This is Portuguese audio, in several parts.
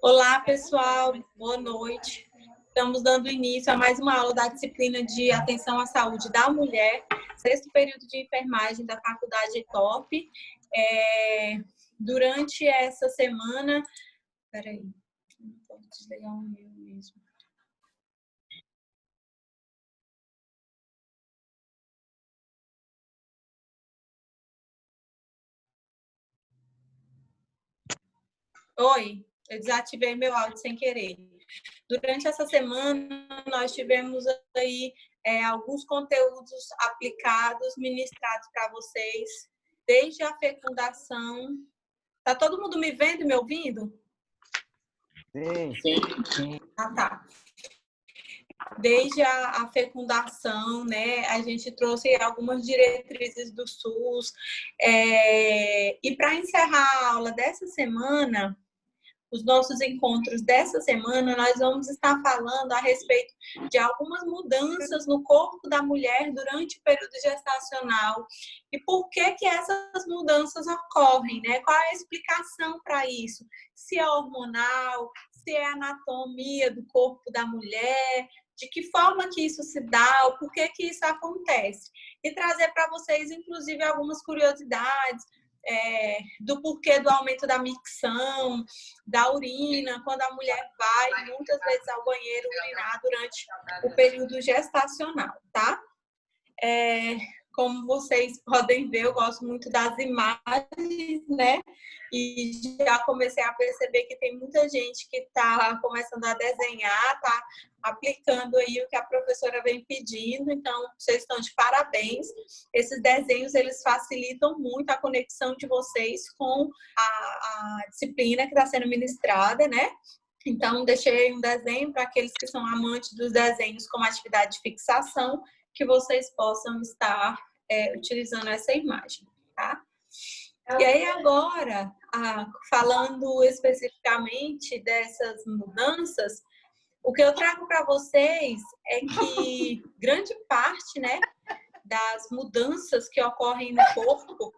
Olá, pessoal. Boa noite. Estamos dando início a mais uma aula da disciplina de Atenção à Saúde da Mulher, sexto período de enfermagem da Faculdade ETOP. Durante essa semana... Peraí, não posso desligar o meu mesmo. Oi, eu desativei meu áudio sem querer. Durante essa semana, nós tivemos aí alguns conteúdos aplicados, ministrados para vocês, desde a fecundação. Tá todo mundo me vendo e me ouvindo? Sim. Ah, tá. Desde a fecundação, né, a gente trouxe algumas diretrizes do SUS. E para encerrar a aula dessa semana, os nossos encontros dessa semana, nós vamos estar falando a respeito de algumas mudanças no corpo da mulher durante o período gestacional e por que essas mudanças ocorrem, né? Qual é a explicação para isso? Se é hormonal, se é anatomia do corpo da mulher, de que forma que isso se dá, o porquê que isso acontece. E trazer para vocês, inclusive, algumas curiosidades, do porquê do aumento da micção, da urina, quando a mulher vai muitas vezes ao banheiro urinar durante o período gestacional, tá? Como vocês podem ver, eu gosto muito das imagens, né? E já comecei a perceber que tem muita gente que está começando a desenhar, tá aplicando aí o que a professora vem pedindo. Então, vocês estão de parabéns. Esses desenhos, eles facilitam muito a conexão de vocês com a disciplina que está sendo ministrada, né? Então, deixei um desenho para aqueles que são amantes dos desenhos como atividade de fixação, que vocês possam estar utilizando essa imagem, tá? E aí agora, falando especificamente dessas mudanças, o que eu trago para vocês é que grande parte, né, das mudanças que ocorrem no corpo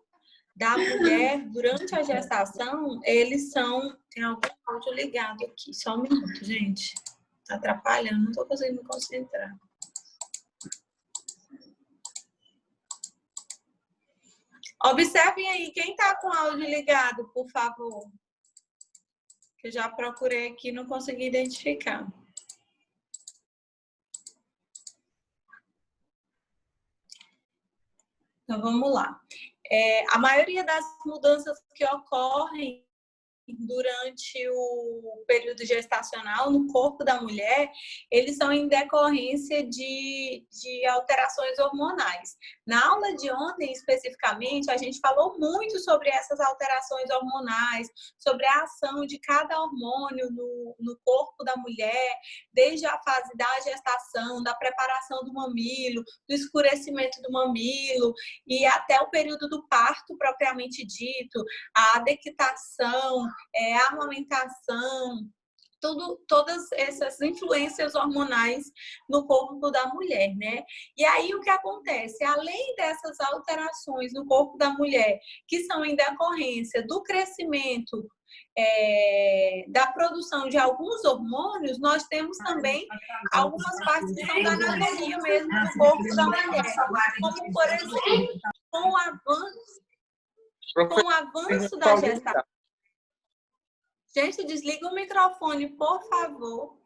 da mulher durante a gestação, eles são... Tem algum áudio ligado aqui, só um minuto, gente. Tá atrapalhando, não estou conseguindo me concentrar. Observem aí, quem está com o áudio ligado, por favor. Que eu já procurei aqui e não consegui identificar. Então, vamos lá. A maioria das mudanças que ocorrem durante o período gestacional no corpo da mulher, eles são em decorrência de alterações hormonais. Na aula de ontem, especificamente, a gente falou muito sobre essas alterações hormonais, sobre a ação de cada hormônio no corpo da mulher, desde a fase da gestação, da preparação do mamilo, do escurecimento do mamilo e até o período do parto propriamente dito, a dequitação, a amamentação, todas essas influências hormonais no corpo da mulher, né? E aí o que acontece? Além dessas alterações no corpo da mulher, que são em decorrência do crescimento, da produção de alguns hormônios, nós temos também algumas partes que são da anatomia mesmo do corpo da mulher, como, por exemplo, com o avanço da gestação. Gente, desliga o microfone, por favor.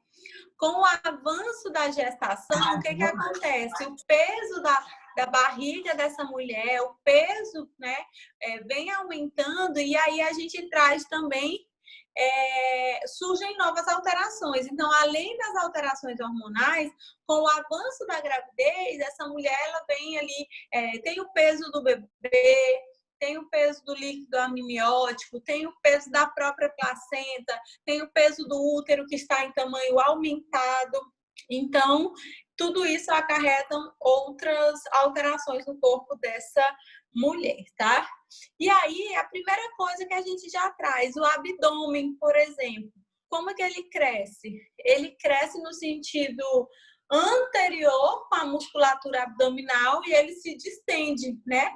Com o avanço da gestação, o que acontece? O peso da barriga dessa mulher, o peso, né, vem aumentando e aí a gente traz também, surgem novas alterações. Então, além das alterações hormonais, com o avanço da gravidez, essa mulher ela vem ali, tem o peso do bebê, tem o peso do líquido amniótico, tem o peso da própria placenta, tem o peso do útero que está em tamanho aumentado. Então, tudo isso acarretam outras alterações no corpo dessa mulher, tá? E aí, a primeira coisa que a gente já traz, o abdômen, por exemplo. Como é que ele cresce? Ele cresce no sentido anterior com a musculatura abdominal e ele se distende, né?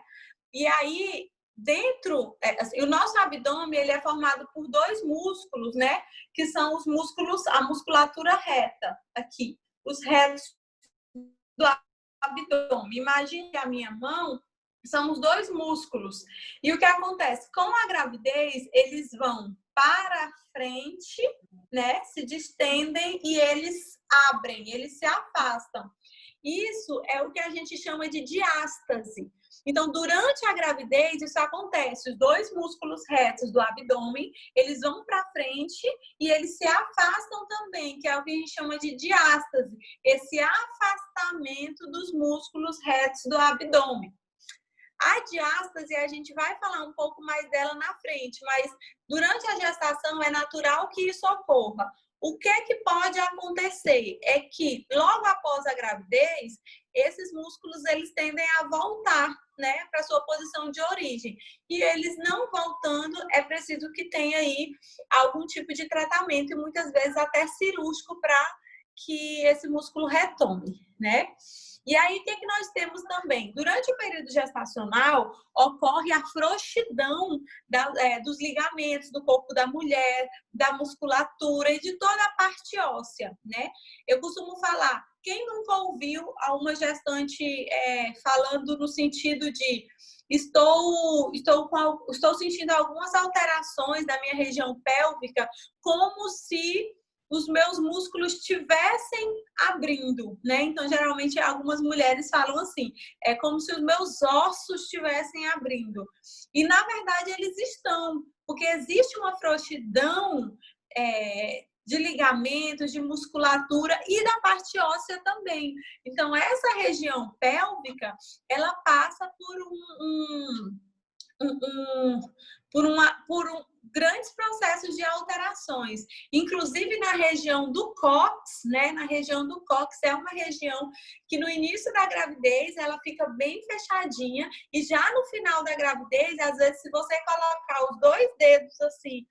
E aí, dentro, assim, o nosso abdômen, ele é formado por dois músculos, né? Que são os músculos, a musculatura reta, aqui, os retos do abdômen. Imagine que a minha mão são os dois músculos. E o que acontece? Com a gravidez, eles vão para frente, né? Se distendem e eles abrem, eles se afastam. Isso é o que a gente chama de diástase. Então, durante a gravidez, isso acontece. Os dois músculos retos do abdômen, eles vão para frente e eles se afastam também, que é o que a gente chama de diástase. Esse afastamento dos músculos retos do abdômen. A diástase, a gente vai falar um pouco mais dela na frente, mas durante a gestação é natural que isso ocorra. O que é que pode acontecer? É que logo após a gravidez, esses músculos eles tendem a voltar, né, para sua posição de origem. E eles não voltando, é preciso que tenha aí algum tipo de tratamento e muitas vezes até cirúrgico para que esse músculo retome, né? E aí, o que nós temos também? Durante o período gestacional, ocorre a frouxidão dos ligamentos do corpo da mulher, da musculatura e de toda a parte óssea, né? Eu costumo falar, quem nunca ouviu uma gestante falando no sentido de estou sentindo algumas alterações da minha região pélvica, como se os meus músculos estivessem abrindo, né? Então, geralmente, algumas mulheres falam assim, é como se os meus ossos estivessem abrindo. E, na verdade, eles estão, porque existe uma frouxidão de ligamentos, de musculatura e da parte óssea também. Então, essa região pélvica, ela passa por grandes processos de alterações, inclusive na região do cóccix, né? Na região do cóccix é uma região que no início da gravidez ela fica bem fechadinha e já no final da gravidez, às vezes se você colocar os dois dedos assim,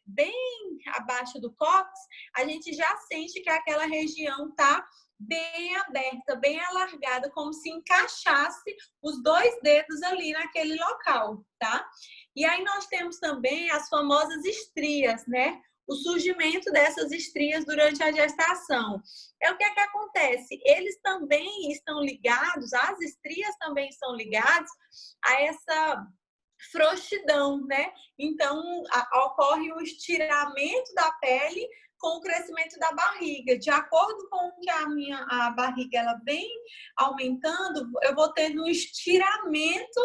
bem abaixo do cóccix, a gente já sente que aquela região tá bem aberta, bem alargada, como se encaixasse os dois dedos ali naquele local, tá? E aí nós temos também as famosas estrias, né? O surgimento dessas estrias durante a gestação. É o que é que acontece? Eles também estão ligados, as estrias também estão ligadas a essa frouxidão, né? Então, ocorre o estiramento da pele com o crescimento da barriga. De acordo com que a barriga ela vem aumentando, eu vou tendo um estiramento,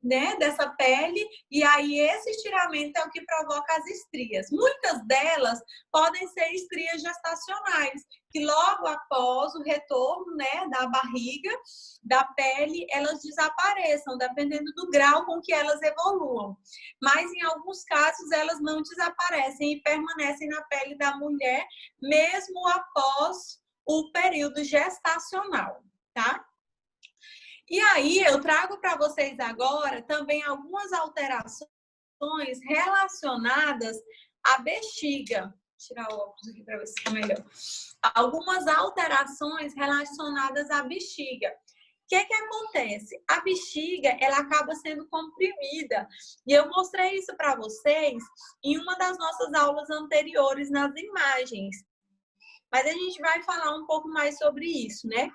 né, dessa pele, e aí esse estiramento é o que provoca as estrias. Muitas delas podem ser estrias gestacionais, que logo após o retorno, né, da barriga, da pele, elas desapareçam, dependendo do grau com que elas evoluam. Mas em alguns casos elas não desaparecem e permanecem na pele da mulher, mesmo após o período gestacional, tá? E aí, eu trago para vocês agora também algumas alterações relacionadas à bexiga. Vou tirar o óculos aqui para ver se fica melhor. Algumas alterações relacionadas à bexiga. O que acontece? A bexiga, ela acaba sendo comprimida. E eu mostrei isso para vocês em uma das nossas aulas anteriores nas imagens. Mas a gente vai falar um pouco mais sobre isso, né?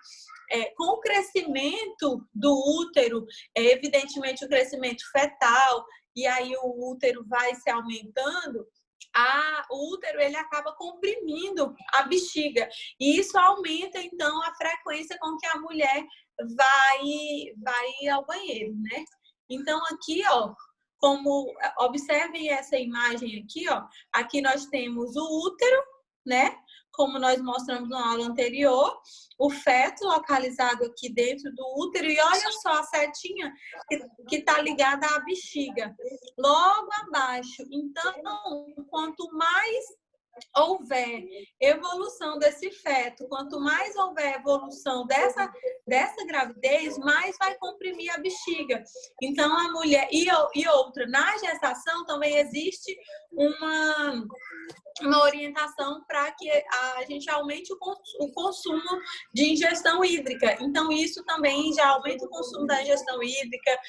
Com o crescimento do útero, evidentemente o crescimento fetal, e aí o útero vai se aumentando, o útero ele acaba comprimindo a bexiga. E isso aumenta, então, a frequência com que a mulher vai ao banheiro, né? Então, aqui, ó, observem essa imagem aqui, ó. Aqui nós temos o útero, né? Como nós mostramos na aula anterior, o feto localizado aqui dentro do útero, e olha só a setinha que está ligada à bexiga, logo abaixo. Então, quanto mais houver evolução desse feto, quanto mais houver evolução dessa gravidez, mais vai comprimir a bexiga. Então, a mulher... E outra, na gestação também existe uma orientação para que a gente aumente o consumo de ingestão hídrica. Então, isso também já aumenta o consumo da ingestão hídrica,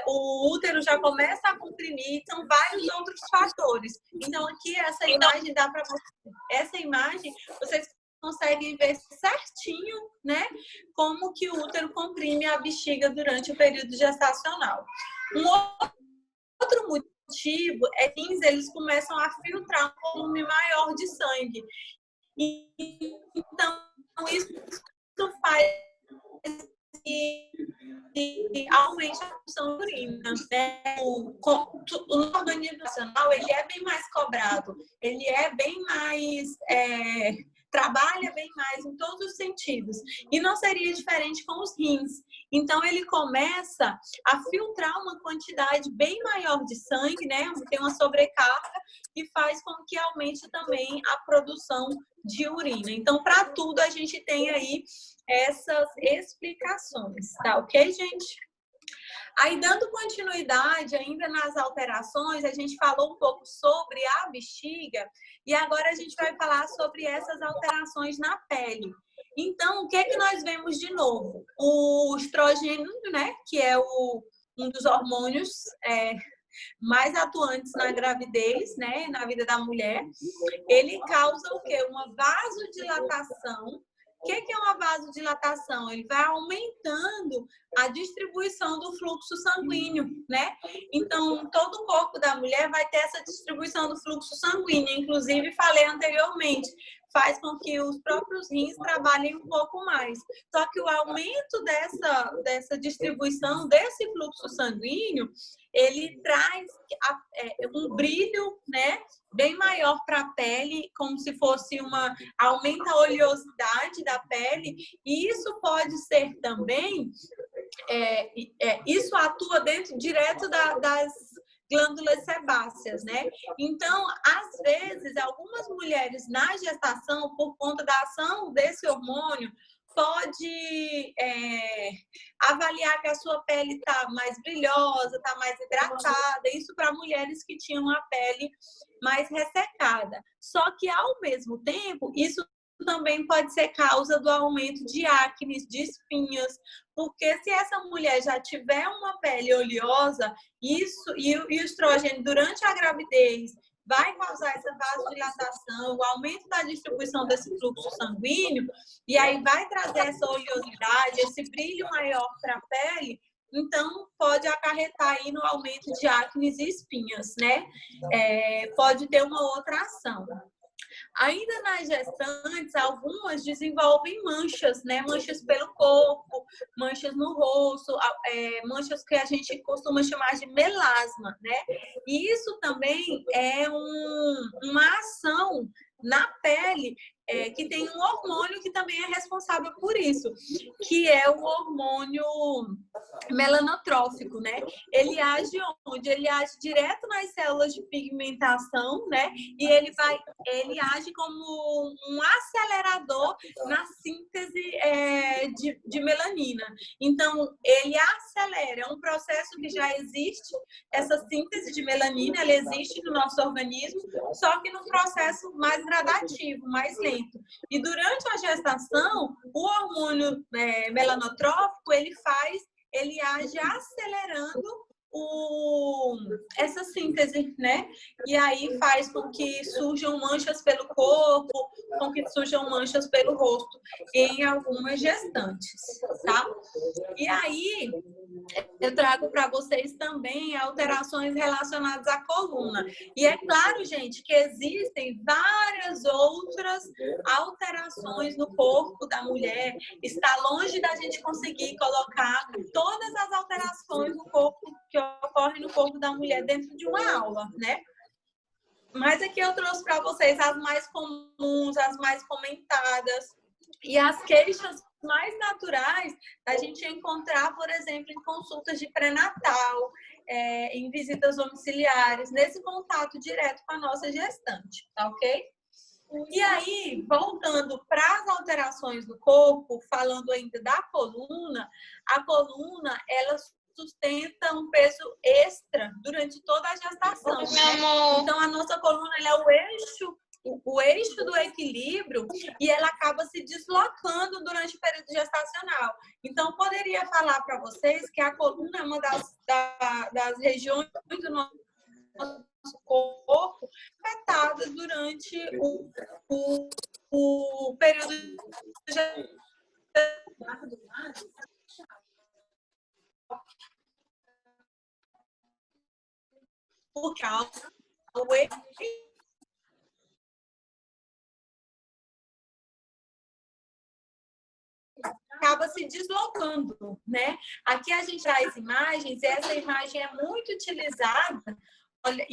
o útero já começa a comprimir, são vários outros fatores. Então, aqui essa imagem dá para vocês. Essa imagem, vocês conseguem ver certinho, né, como que o útero comprime a bexiga durante o período gestacional. Um outro motivo é que eles começam a filtrar um volume maior de sangue. Então, isso faz que aumente a produção de urina. Né? O organismo nacional, ele é bem mais cobrado, ele é bem mais... trabalha bem mais em todos os sentidos. E não seria diferente com os rins. Então, ele começa a filtrar uma quantidade bem maior de sangue, né? Tem uma sobrecarga e faz com que aumente também a produção de urina. Então, para tudo, a gente tem aí essas explicações, tá ok, gente? Aí, dando continuidade ainda nas alterações, a gente falou um pouco sobre a bexiga e agora a gente vai falar sobre essas alterações na pele. Então, o que é que nós vemos de novo? O estrogênio, né, que é um dos hormônios mais atuantes na gravidez, né, na vida da mulher, ele causa o quê? Uma vasodilatação. O que é uma vasodilatação? Ele vai aumentando a distribuição do fluxo sanguíneo, né? Então, todo o corpo da mulher vai ter essa distribuição do fluxo sanguíneo. Inclusive, falei anteriormente, faz com que os próprios rins trabalhem um pouco mais. Só que o aumento dessa distribuição desse fluxo sanguíneo, ele traz um brilho, né, bem maior para a pele, como se fosse aumenta a oleosidade da pele, e isso pode ser também, isso atua direto das glândulas sebáceas, né? Então, às vezes, algumas mulheres na gestação, por conta da ação desse hormônio, pode avaliar que a sua pele está mais brilhosa, está mais hidratada, isso para mulheres que tinham a pele mais ressecada. Só que, ao mesmo tempo, isso também pode ser causa do aumento de acne, de espinhas, porque se essa mulher já tiver uma pele oleosa, isso e o estrogênio durante a gravidez vai causar essa vasodilatação, o aumento da distribuição desse fluxo sanguíneo, e aí vai trazer essa oleosidade, esse brilho maior para a pele, então pode acarretar aí no aumento de acne e espinhas, né? Pode ter uma outra ação. Ainda nas gestantes, algumas desenvolvem manchas, né? Manchas pelo corpo, manchas no rosto, manchas que a gente costuma chamar de melasma, né? E isso também é uma ação na pele que tem um hormônio que também é responsável por isso, que é o hormônio melanotrófico, né? Ele age onde? Ele age direto nas células de pigmentação, né? E ele age como um acelerador na síntese de melanina. Então, ele acelera, é um processo que já existe, essa síntese de melanina, ela existe no nosso organismo, só que num processo mais gradativo, mais lento. E durante a gestação, o hormônio melanotrófico, ele age acelerando essa síntese, né? E aí faz com que surjam manchas pelo corpo, com que surjam manchas pelo rosto em algumas gestantes, tá? E aí eu trago para vocês também alterações relacionadas à coluna. E é claro, gente, que existem várias outras alterações no corpo da mulher. Está longe da gente conseguir colocar todas as alterações no corpo que ocorrem no corpo da mulher dentro de uma aula, né? Mas aqui eu trouxe para vocês as mais comuns, as mais comentadas e as queixas mais naturais a gente encontrar, por exemplo, em consultas de pré-natal, em visitas domiciliares, nesse contato direto com a nossa gestante, tá ok? E aí, voltando para as alterações do corpo, falando ainda da coluna, a coluna, ela sustenta um peso extra durante toda a gestação, né? Então, a nossa coluna ela é o eixo do equilíbrio e ela acaba se deslocando durante o período gestacional. Então, poderia falar para vocês que a coluna é uma das regiões do nosso corpo afetadas durante o período porque acaba se deslocando, né? Aqui a gente traz imagens, e essa imagem é muito utilizada. Olha,